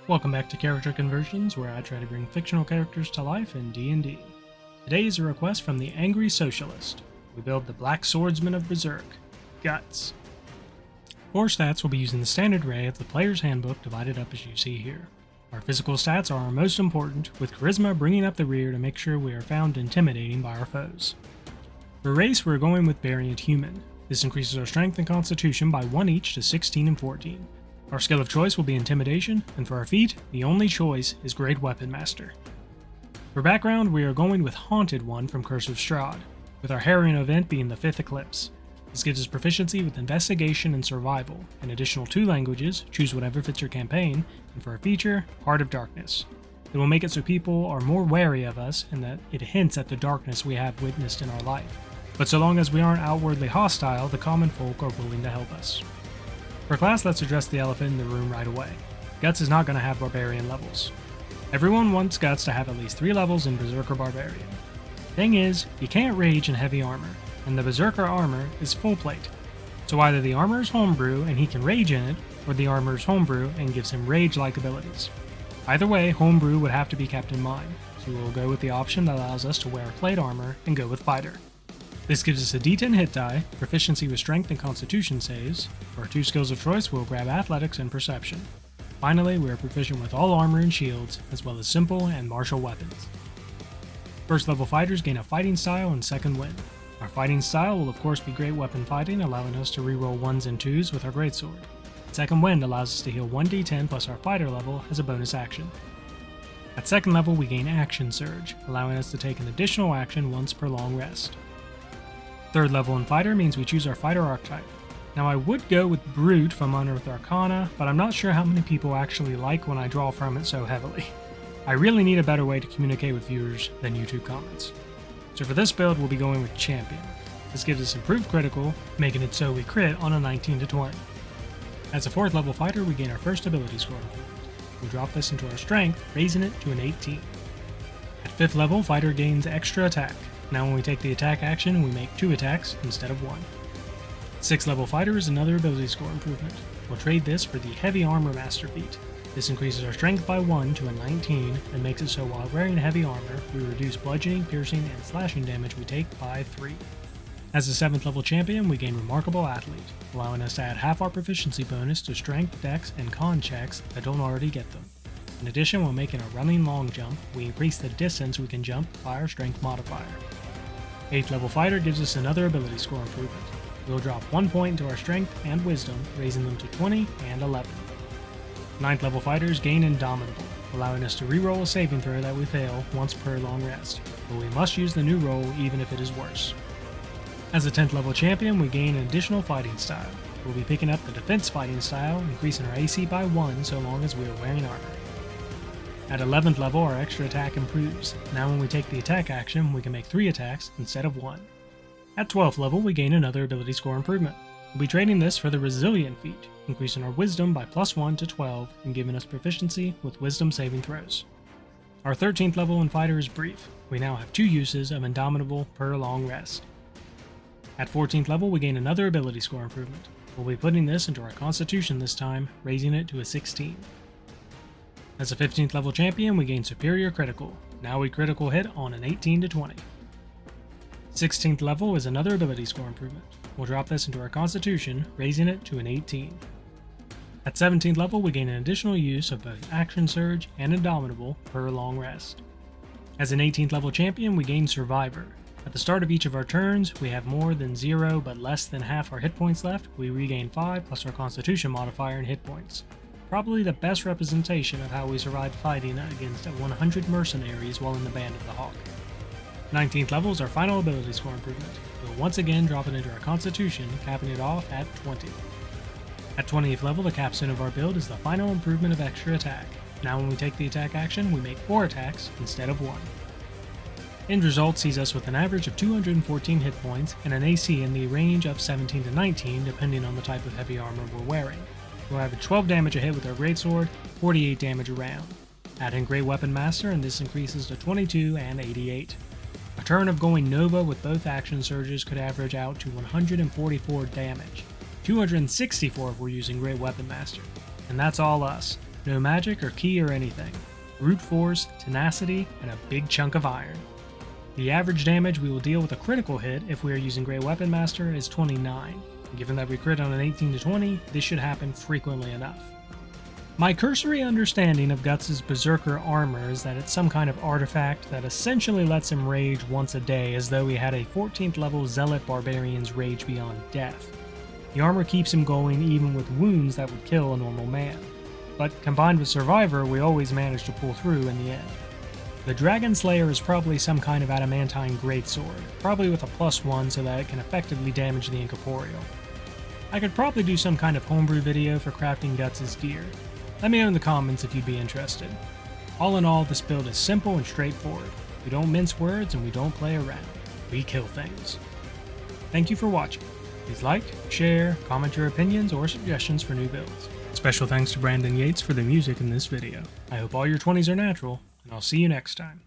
Welcome back to Character Conversions, where I try to bring fictional characters to life in D&D. Today is a request from the Angry Socialist. We build the Black Swordsman of Berserk, Guts. For stats, we'll be using the standard array of the player's handbook divided up as you see here. Our physical stats are our most important, with Charisma bringing up the rear to make sure we are found intimidating by our foes. For race, we're going with Variant Human. This increases our strength and constitution by 1 each to 16 and 14. Our skill of choice will be Intimidation, and for our feat, the only choice is Great Weapon Master. For background, we are going with Haunted One from Curse of Strahd, with our harrowing event being the 5th Eclipse. This gives us proficiency with Investigation and Survival, an additional 2 languages, choose whatever fits your campaign, and for our feature, Heart of Darkness. It will make it so people are more wary of us and that it hints at the darkness we have witnessed in our life. But so long as we aren't outwardly hostile, the common folk are willing to help us. For class, let's address the elephant in the room right away. Guts is not going to have Barbarian levels. Everyone wants Guts to have at least 3 levels in Berserker Barbarian. Thing is, you can't rage in heavy armor, and the Berserker armor is full plate. So either the armor is homebrew and he can rage in it, or the armor is homebrew and gives him rage-like abilities. Either way, homebrew would have to be kept in mind, so we'll go with the option that allows us to wear plate armor and go with Fighter. This gives us a D10 hit die, proficiency with strength and constitution saves. For our 2 skills of choice, we'll grab athletics and perception. Finally, we are proficient with all armor and shields, as well as simple and martial weapons. First level fighters gain a fighting style and second wind. Our fighting style will of course be great weapon fighting, allowing us to reroll 1s and 2s with our greatsword. Second wind allows us to heal 1d10 plus our fighter level as a bonus action. At second level, we gain action surge, allowing us to take an additional action once per long rest. Third level in Fighter means we choose our Fighter archetype. Now I would go with Brute from Unearthed Arcana, but I'm not sure how many people actually like when I draw from it so heavily. I really need a better way to communicate with viewers than YouTube comments. So for this build, we'll be going with Champion. This gives us improved critical, making it so we crit on a 19 to 20. As a 4th level fighter, we gain our first ability score improvement. We drop this into our strength, raising it to an 18. At 5th level, Fighter gains extra attack. Now when we take the attack action, we make 2 attacks instead of 1. 6th level fighter is another ability score improvement. We'll trade this for the Heavy Armor Master feat. This increases our strength by 1 to a 19 and makes it so while wearing heavy armor, we reduce bludgeoning, piercing, and slashing damage we take by 3. As a 7th level champion, we gain Remarkable Athlete, allowing us to add half our proficiency bonus to strength, dex, and con checks that don't already get them. In addition, when making a running long jump, we increase the distance we can jump by our strength modifier. 8th level fighter gives us another ability score improvement. We'll drop 1 point into our strength and wisdom, raising them to 20 and 11. 9th level fighters gain Indomitable, allowing us to reroll a saving throw that we fail once per long rest, but we must use the new roll even if it is worse. As a 10th level champion, we gain an additional fighting style. We'll be picking up the defense fighting style, increasing our AC by 1 so long as we are wearing armor. At 11th level, our extra attack improves. Now when we take the attack action, we can make 3 attacks instead of 1. At 12th level, we gain another ability score improvement. We'll be trading this for the Resilient feat, increasing our wisdom by +1 to 12 and giving us proficiency with wisdom saving throws. Our 13th level in Fighter is Brief. We now have 2 uses of Indomitable per long rest. At 14th level, we gain another ability score improvement. We'll be putting this into our Constitution this time, raising it to a 16. As a 15th level champion, we gain Superior Critical. Now we critical hit on an 18 to 20. 16th level is another ability score improvement. We'll drop this into our Constitution, raising it to an 18. At 17th level, we gain an additional use of both Action Surge and Indomitable per long rest. As an 18th level champion, we gain Survivor. At the start of each of our turns, we have more than 0 but less than half our hit points left. We regain 5 plus our Constitution modifier in hit points. Probably the best representation of how we survived fighting against 100 mercenaries while in the Band of the Hawk. 19th level is our final ability score improvement. We'll once again drop it into our Constitution, capping it off at 20. At 20th level, the capstone of our build is the final improvement of extra attack. Now when we take the attack action, we make 4 attacks instead of 1. End result sees us with an average of 214 hit points and an AC in the range of 17 to 19 depending on the type of heavy armor we're wearing. We'll average 12 damage a hit with our greatsword, 48 damage a round. Add in Great Weapon Master and this increases to 22 and 88. A turn of going Nova with both action surges could average out to 144 damage, 264 if we're using Great Weapon Master. And that's all us. No magic or ki or anything. Brute force, tenacity, and a big chunk of iron. The average damage we will deal with a critical hit if we are using Great Weapon Master is 29. Given that we crit on an 18 to 20, this should happen frequently enough. My cursory understanding of Guts' Berserker armor is that it's some kind of artifact that essentially lets him rage once a day as though he had a 14th level Zealot Barbarian's rage beyond death. The armor keeps him going even with wounds that would kill a normal man, but combined with Survivor we always manage to pull through in the end. The Dragon Slayer is probably some kind of adamantine greatsword, probably with a +1 so that it can effectively damage the incorporeal. I could probably do some kind of homebrew video for crafting Guts' gear. Let me know in the comments if you'd be interested. All in all, this build is simple and straightforward. We don't mince words and we don't play around. We kill things. Thank you for watching. Please like, share, comment your opinions or suggestions for new builds. Special thanks to Brandon Yates for the music in this video. I hope all your 20s are natural, and I'll see you next time.